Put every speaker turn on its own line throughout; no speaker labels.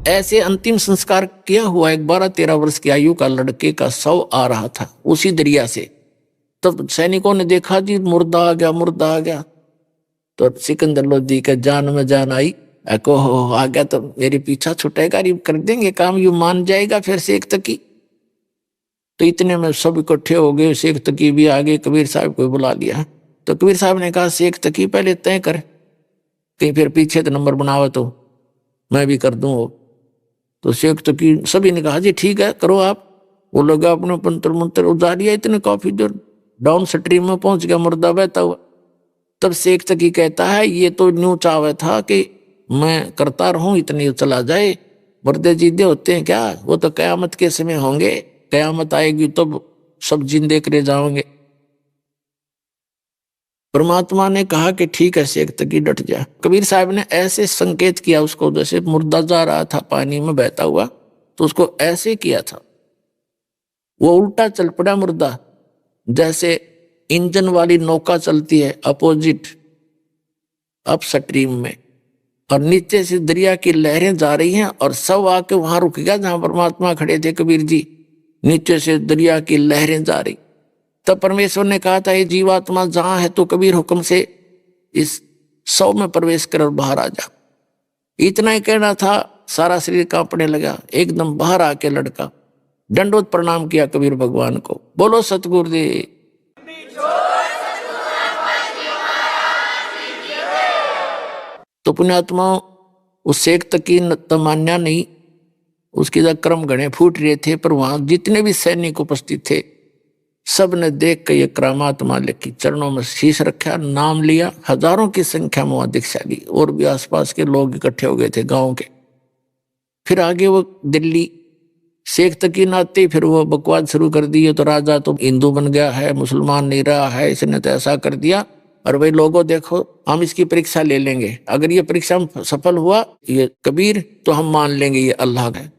ऐसे अंतिम संस्कार किया हुआ एक 12-13 वर्ष की आयु का लड़के का शव आ रहा था उसी दरिया से। तब सैनिकों ने देखा जी मुर्दा आ गया, मुर्दा आ गया। तो सिकंदर लोधी के जान में जान आई, को हो आ गया तो मेरे पीछा छुटेगा, ये कर देंगे काम, यू मान जाएगा फिर शेख तकी। तो इतने में सब इकट्ठे हो गए, शेख तकी भी आगे, कबीर साहब को बुला लिया। तो कबीर साहब ने कहा शेख तकी पहले तय कर, कहीं फिर पीछे तो नंबर बनावा तो मैं भी कर दूं। तो शेख तकी सभी ने कहा जी ठीक है करो आप। वो लोग अपने पंतर मंत्र उजारिया, इतने काफी देर डाउन स्ट्रीम में पहुंच गया मुर्दा बहता हुआ। तब शेख तकी कहता है ये तो न्यू चावे था कि मैं करता रहूं, इतनी चला जाए, मुर्दे जीदे होते हैं क्या, वो तो कयामत के समय होंगे, कयामत आएगी तो सब जिंदे करे जाओगे। परमात्मा ने कहा कि ठीक है शेख तकी डट जा। कबीर साहब ने ऐसे संकेत किया उसको, जैसे मुर्दा जा रहा था पानी में बहता हुआ, तो उसको ऐसे किया था, वो उल्टा चल पड़ा मुर्दा, जैसे इंजन वाली नौका चलती है अपोजिट अप स्ट्रीम में, और नीचे से दरिया की लहरें जा रही हैं, और सब आके वहां रुक गया जहां परमात्मा खड़े थे कबीर जी। नीचे से दरिया की लहरें जा रही। तब परमेश्वर ने कहा था ये जीवात्मा जहां है तो कबीर हुक्म से इस शव में प्रवेश कर और बाहर आ जा। इतना ही कहना था, सारा शरीर कांपने लगा। एकदम बाहर आके लड़का दंडोत प्रणाम किया कबीर भगवान को, बोलो सतगुरुदेव। तो पुण्यात्मा उस शेख तकी तमान्या नहीं, उसके क्रम गणे फूट रहे थे, पर वहां जितने भी सैनिक उपस्थित थे सब ने देख के ये करामात मालिक की चरणों में शीश रखा, नाम लिया। हजारों की संख्या में वहां दीक्षा ली, और भी आसपास के लोग इकट्ठे हो गए थे गांव के। फिर आगे वो दिल्ली शेख तकी नाते फिर वो बकवाद शुरू कर दी, तो राजा तो हिंदू बन गया है, मुसलमान नहीं रहा है, इसने तो ऐसा कर दिया, और भाई लोगों देखो हम इसकी परीक्षा ले लेंगे, अगर ये परीक्षा में सफल हुआ ये कबीर तो हम मान लेंगे ये अल्लाह है।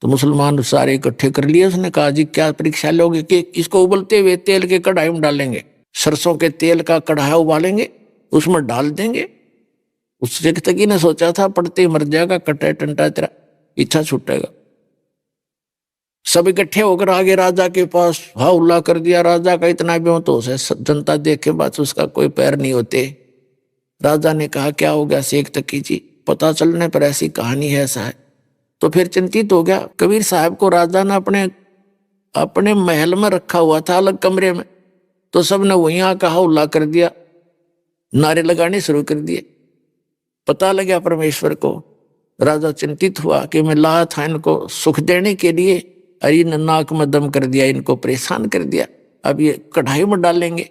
तो मुसलमान सारे इकट्ठे कर लिए। उसने कहा जी क्या परीक्षा लोगे, कि इसको उबलते हुए तेल के कढ़ाई में डालेंगे, सरसों के तेल का कढ़ाई उबालेंगे, उसमें डाल देंगे। उस शेख तकी ने सोचा था पढ़ते ही मर जाएगा, कटा टंटा तेरा इच्छा छूटेगा। सब इकट्ठे होकर आगे राजा के पास हा उल्ला कर दिया। राजा का इतना बेहोश है, जनता देख के बाद उसका कोई पैर नहीं होते। राजा ने कहा क्या हो गया शेख तकी जी, पता चलने पर ऐसी कहानी है ऐसा है। तो फिर चिंतित हो गया। कबीर साहब को राजा ने अपने महल में रखा हुआ था, अलग कमरे में, तो सबने वहीं आकर हा उल्ला कर दिया, नारे लगाने शुरू कर दिए। पता लगा परमेश्वर को। राजा चिंतित हुआ कि मैं लाया था इनको सुख देने के लिए, अरे नाक में दम कर दिया, इनको परेशान कर दिया, अब ये कढ़ाई में डालेंगे।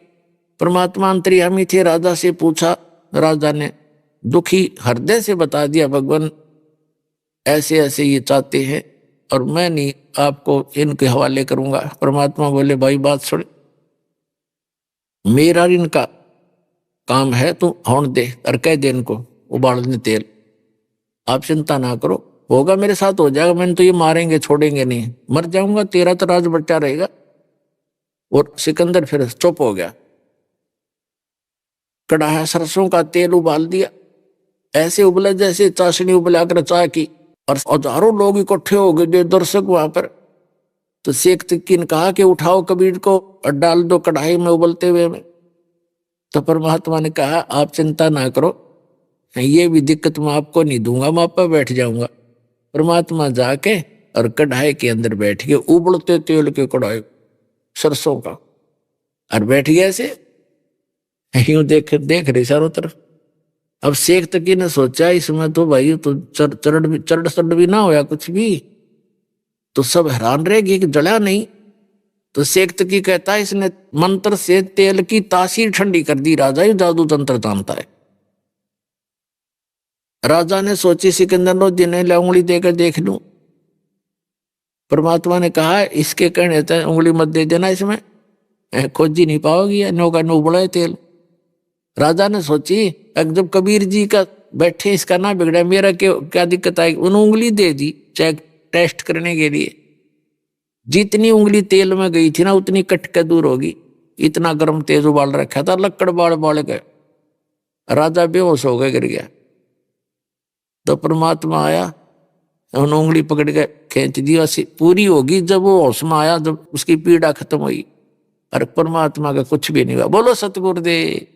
परमात्मा अंतर्यामी थे, राजा से पूछा। राजा ने दुखी हृदय से बता दिया भगवान ऐसे ऐसे ये चाहते हैं और मैं नहीं आपको इनके हवाले करूंगा। परमात्मा बोले भाई बात सुन, मेरा इनका काम है, तू होने दे और कह दे इनको उबालने तेल, आप चिंता ना करो, होगा मेरे साथ हो जाएगा, मैंने तो ये मारेंगे छोड़ेंगे नहीं, मर जाऊंगा, तेरा तो राज बच्चा रहेगा। और सिकंदर फिर चुप हो गया। कढ़ाई सरसों का तेल उबाल दिया, ऐसे उबला जैसे चाशनी उबला कर चाय की, और हजारों लोग इकट्ठे हो गए दर्शक वहां पर। तो शेख तकी ने कहा कि उठाओ कबीर को और डाल दो कढ़ाई में उबलते हुए में। तो परमात्मा ने कहा आप चिंता ना करो, ये भी दिक्कत मैं आपको नहीं दूंगा, मैं आप पर बैठ जाऊंगा। परमात्मा जाके और कढ़ाई के अंदर बैठ के, उबलते तेल के कढ़ाई सरसों का, और बैठ गया ऐसे यूं देख रहे चारों तरफ। अब शेख तकी ने सोचा इसमें तो भाई तो चरड़ भी ना होया कुछ भी, तो सब हैरान रहेगी कि जला नहीं। तो शेख तकी कहता है इसने मंत्र से तेल की तासीर ठंडी कर दी, राजा ये जादू तंत्र जानता है। राजा ने सोची सिकंदर लो जिन्हें उंगली देकर देख लूं। परमात्मा ने कहा इसके कहने तक उंगली मत दे देना, इसमें खोजी नहीं पाओगी, नौका नो बड़ा तेल। राजा ने सोची जब कबीर जी का बैठे इसका ना बिगड़ा, मेरा क्या दिक्कत आएगी। उन्होंने उंगली दे दी चेक टेस्ट करने के लिए। जितनी उंगली तेल में गई थी ना उतनी कट के दूर होगी, इतना गर्म तेज उबाल रखा था, लक्कड़ बाल गए। राजा बेहोश हो गए, गिर गया। तो परमात्मा आया, उन्होंने उंगली पकड़ के खींच दिया, पूरी होगी जब वो होश में आया, जब उसकी पीड़ा खत्म हुई। और परमात्मा का कुछ भी नहीं हुआ। बोलो सतगुरुदेव।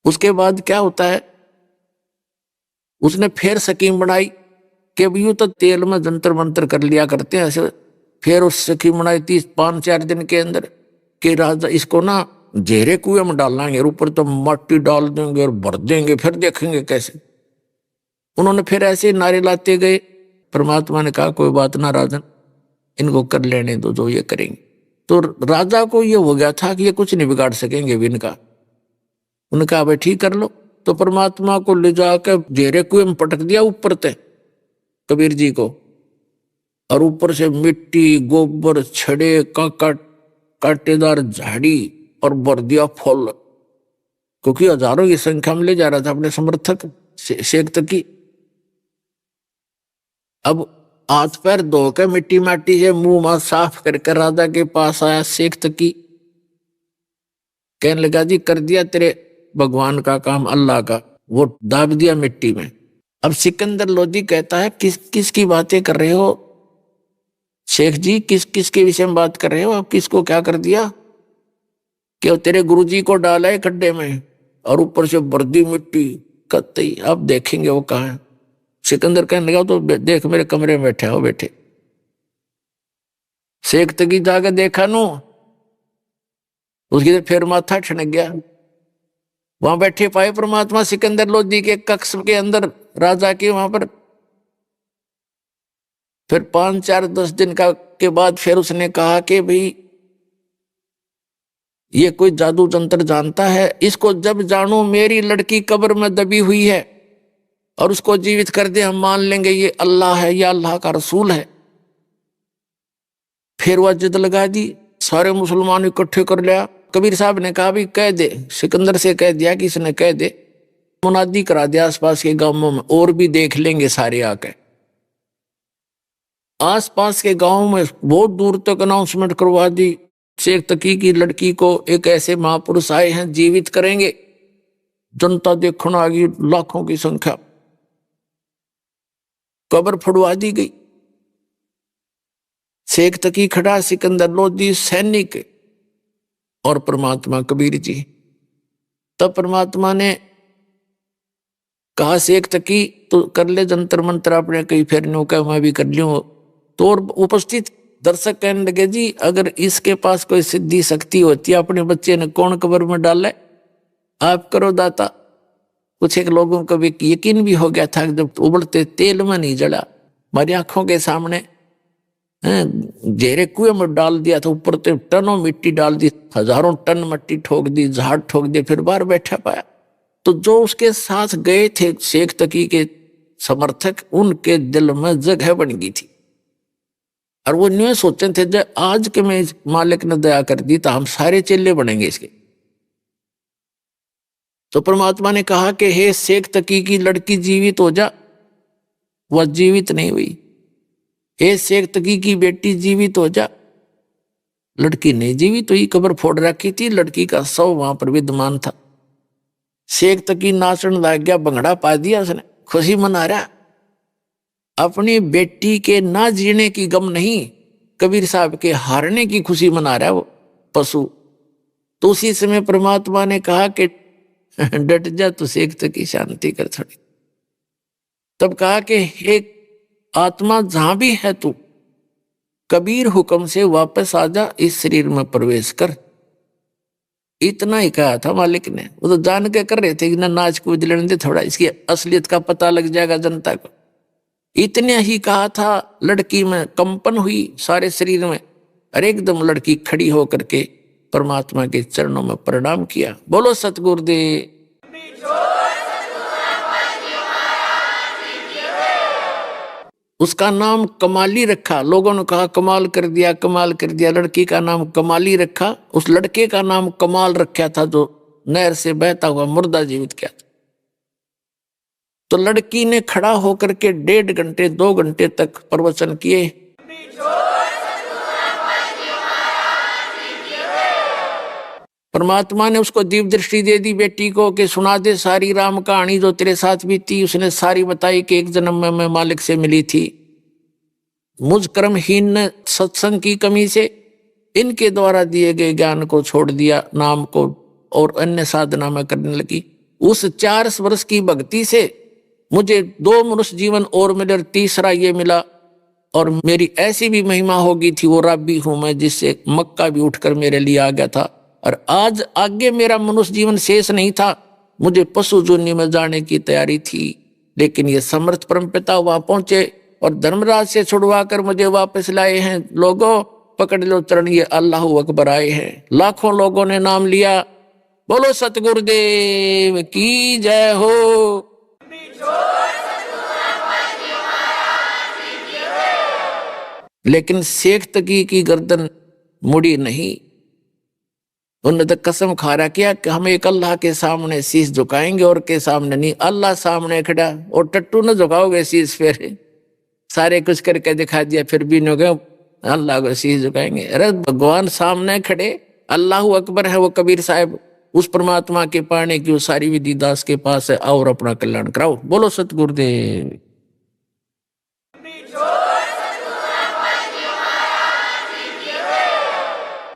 उसके बाद क्या होता है, उसने फिर स्कीम बनाई कि अब यूं तो तेल में जंतर मंतर कर लिया करते हैं ऐसे। फिर उस स्कीम बनाई 5-4 दिन के अंदर कि राजा इसको ना जेरे कुएं में डालेंगे, ऊपर तो मट्टी डाल देंगे और भर देंगे, फिर देखेंगे कैसे। उन्होंने फिर ऐसे नारे लाते गए। परमात्मा ने कहा कोई बात ना राजन, इनको कर लेने दो जो ये करेंगे। तो राजा को ये हो गया था कि ये कुछ नहीं बिगाड़ सकेंगे भी इनका। उन्होंने कहा भाई ठीक कर लो। तो परमात्मा को ले जाकर जेरे कुएं में पटक दिया ऊपर से कबीर जी को, और ऊपर से मिट्टी, गोबर, छड़े, कांटेदार झाड़ी और भर दिया फल, क्योंकि हजारों की संख्या में ले जा रहा था अपने समर्थक शेख तकी। अब हाथ पैर धो के मिट्टी माटी से मुंह मां साफ करके राजा के पास आया शेख तकी। कहने लगा जी कर दिया तेरे भगवान का काम, अल्लाह का, वो दाब दिया मिट्टी में। अब सिकंदर लोधी कहता है किस की बातें कर रहे हो शेख जी, किस के विषय में बात कर रहे हो आप, किसको क्या कर दिया? कि तेरे गुरुजी को डाला है खड्डे में और ऊपर से बर्दी मिट्टी कतई, अब देखेंगे वो कहाँ है। सिकंदर कहने लगा तो देख मेरे कमरे में बैठे हो बैठे। शेख तकी जाके देखा नो, उसकी तो फिर माथा ठनक गया। वहां बैठे पाए परमात्मा सिकंदर लोधी के कक्ष के अंदर राजा के वहां पर। फिर 5-4-10 दिन के बाद फिर उसने कहा कि भाई ये कोई जादू तंत्र जानता है, इसको जब जानो मेरी लड़की कब्र में दबी हुई है और उसको जीवित कर दे, हम मान लेंगे ये अल्लाह है या अल्लाह का रसूल है। फिर वह जिद लगा दी, सारे मुसलमान इकट्ठे कर लिया। कबीर साहब ने कहा भी कह दे, सिकंदर से कह दिया कि इसने कह दे, मुनादी करा दिया आसपास के गांवों में, और भी देख लेंगे सारे आके। आसपास के गांव में बहुत दूर तक अनाउंसमेंट करवा दी, शेख तकी की लड़की को एक ऐसे महापुरुष आए हैं जीवित करेंगे। जनता देखने आ गई, लाखों की संख्या। कब्र फड़वा दी गई। शेख तकी खड़ा, सिकंदर लोधी सैनिक और परमात्मा कबीर जी। तब परमात्मा ने कहा शेख तकी तो कर ले जंतर मंत्र अपने, कहीं फिर नो कह मैं भी कर लूं। तो और उपस्थित दर्शक कहने लगे जी अगर इसके पास कोई सिद्धि शक्ति होती है, अपने बच्चे ने कौन कब्र में डाला, आप करो दाता। कुछ एक लोगों को भी यकीन भी हो गया था कि जब उबलते तेल में नहीं जला, हमारी आंखों के सामने जेरे कुएं में डाल दिया था, ऊपर तो टनों मिट्टी डाल दी, हजारों टन मिट्टी ठोक दी, झाड़ ठोक दिए, फिर बाहर बैठा पाया। तो जो उसके साथ गए थे शेख तकी के समर्थक, उनके दिल में जगह बन गई थी। और वो न्यू सोचते थे जब आज के में मालिक ने दया कर दी तो हम सारे चेले बनेंगे इसके। तो परमात्मा ने कहा कि हे शेख तकी की लड़की जीवित हो जा। वह जीवित नहीं हुई। हे शेख तकी की बेटी जीवित हो जा। लड़की नहीं जीवित हुई, कब्र फोड़ रखी थी, लड़की का शव वहां पर विद्यमान था। शेख तकी नाचन लग गया, भंगड़ा पा दिया उसने, खुशी मना रहा। अपनी बेटी के ना जीने की गम नहीं, कबीर साहब के हारने की खुशी मना रहा है वो पशु। तो उसी समय परमात्मा ने कहा कि डट जा, तो शेख तकी शांति कर थोड़ी। तब कहा कि हे आत्मा जहां भी है तू, कबीर हुक्म से वापस आ जा, इस शरीर में प्रवेश कर। इतना ही कहा था मालिक ने। वो तो जान के कर रहे थे कि ना नाच कूद लेने दे, थोड़ा इसकी असलियत का पता लग जाएगा जनता को। इतने ही कहा था, लड़की में कंपन हुई सारे शरीर में, और एकदम लड़की खड़ी होकर के परमात्मा के चरणों में प्रणाम किया। बोलो सतगुरुदेव। उसका नाम कमाली रखा। लोगों ने कहा कमाल कर दिया, कमाल कर दिया। लड़की का नाम कमाली रखा। उस लड़के का नाम कमाल रखा था जो नहर से बहता हुआ मुर्दा जीवित किया था। तो लड़की ने खड़ा होकर के 1.5 घंटे 2 घंटे तक प्रवचन किए। परमात्मा ने उसको दिव्य दृष्टि दे दी बेटी को कि सुना दे सारी राम कहानी जो तेरे साथ बीती। उसने सारी बताई कि एक जन्म में मैं मालिक से मिली थी, मुझ कर्महीन ने सत्संग की कमी से इनके द्वारा दिए गए ज्ञान को छोड़ दिया, नाम को और अन्य साधना में करने लगी। उस 4 वर्ष की भक्ति से मुझे 2 मनुष्य जीवन और मिले, तीसरा ये मिला। और मेरी ऐसी भी महिमा होगी थी, वो राबी हूं मैं, जिससे मक्का भी उठकर मेरे लिए आ गया था। और आज आगे मेरा मनुष्य जीवन शेष नहीं था, मुझे पशु जोनि में जाने की तैयारी थी, लेकिन ये समर्थ परमपिता वहां पहुंचे और धर्मराज से छुड़वा कर मुझे वापस लाए हैं। लोगों पकड़ लो चरण, ये अल्लाह अकबर आए हैं। लाखों लोगों ने नाम लिया। बोलो सतगुरुदेव की जय हो। लेकिन शेख तकी की गर्दन मुड़ी नहीं। उन्होंने तो कसम खा रहा किया कि हम एक अल्लाह के सामने शीश झुकाएंगे और के सामने नहीं। अल्लाह सामने खड़ा और टट्टू न झुकाओगे शीश, फिर सारे कुछ करके दिखा दिया, फिर भी न गए अल्लाह को शीश झुकाएंगे। अरे भगवान सामने खड़े, अल्लाह अकबर है। वो कबीर साहब उस परमात्मा के पाने की वो सारी विधि दास के पास है, और अपना कल्याण कराओ। बोलो सतगुरुदेव।